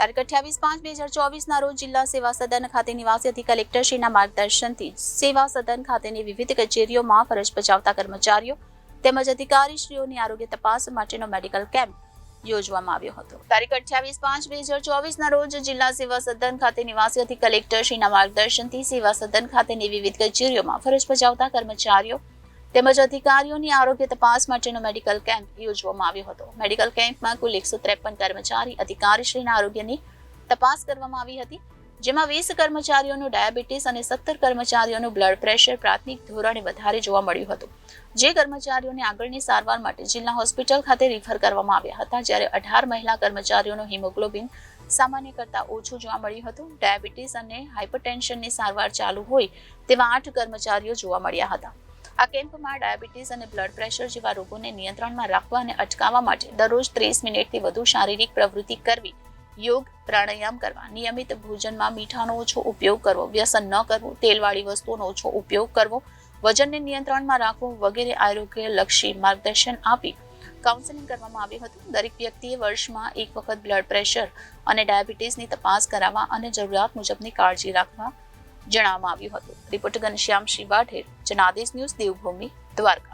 તારીખ 28/5/2024 રોજ જિલ્લા સેવા સદન ખાતે નિવાસી અધિક કલેક્ટરશ્રીના માર્ગદર્શનથી સેવા સદન ખાતેની વિવિધ કચેરીઓમાં ફરજ બજાવતા કર્મચારીઓ તેમજ અધિકારીશ્રીઓની આરોગ્ય તપાસ માટેનો મેડિકલ કેમ્પ યોજવામાં આવ્યો હતો. તારીખ 28/5/2024 રોજ જિલ્લા સેવા સદન ખાતે નિવાસી અધિક કલેક્ટરશ્રીના માર્ગદર્શનથી સેવા સદન ખાતેની વિવિધ કચેરીઓમાં ફરજ બજાવતા કર્મચારીઓ તેમજ અધિકારીઓની આરોગ્ય તપાસ માટેનો મેડિકલ કેમ્પ યોજવામાં આવ્યો હતો. મેડિકલ કેમ્પમાં કુલ 153 કર્મચારી અધિકારીશ્રીના આરોગ્યની તપાસ કરવામાં આવી હતી, જેમાં 20 કર્મચારીઓનું ડાયાબિટીસ અને 17 કર્મચારીઓનું બ્લડ પ્રેશર પ્રાથમિક ધોરણે વધારે જોવા મળ્યું હતું. જે કર્મચારીઓને આગળની સારવાર માટે જિલ્લા હોસ્પિટલ ખાતે રિફર કરવામાં આવ્યા હતા, જ્યારે 18 મહિલા કર્મચારીઓનું હિમોગ્લોબિન સામાન્ય કરતાં ઓછું જોવા મળ્યું હતું. ડાયાબિટીસ અને હાઇપરટેન્શનની સારવાર ચાલુ હોય તેવા 8 કર્મચારીઓ જોવા મળ્યા હતા. આ કેમ્પમાં ડાયાબિટીસ અને બ્લડ પ્રેશર જેવા રોગોને નિયંત્રણમાં રાખવા અને અટકાવવા માટે દરરોજ 30 મિનિટથી વધુ શારીરિક પ્રવૃત્તિ કરવી, યોગ, પ્રાણાયામ કરવા, નિયમિત ભોજનમાં મીઠાનો ઓછો ઉપયોગ કરવો, વ્યસન ન કરવું, તેલવાળી વસ્તુઓનો ઓછો ઉપયોગ કરવો, વજનને નિયંત્રણમાં રાખવું વગેરે આરોગ્યલક્ષી માર્ગદર્શન આપી કાઉન્સેલિંગ કરવામાં આવ્યું હતું. દરેક વ્યક્તિએ વર્ષમાં એક વખત બ્લડ પ્રેશર અને ડાયાબિટીસની તપાસ કરાવવા અને જરૂરિયાત મુજબની કાળજી રાખવા જણાવવામાં આવ્યું હતું. Reporter Ghanshyam Shri Vadher, Janadesh news, Devbhumi, Dwarka.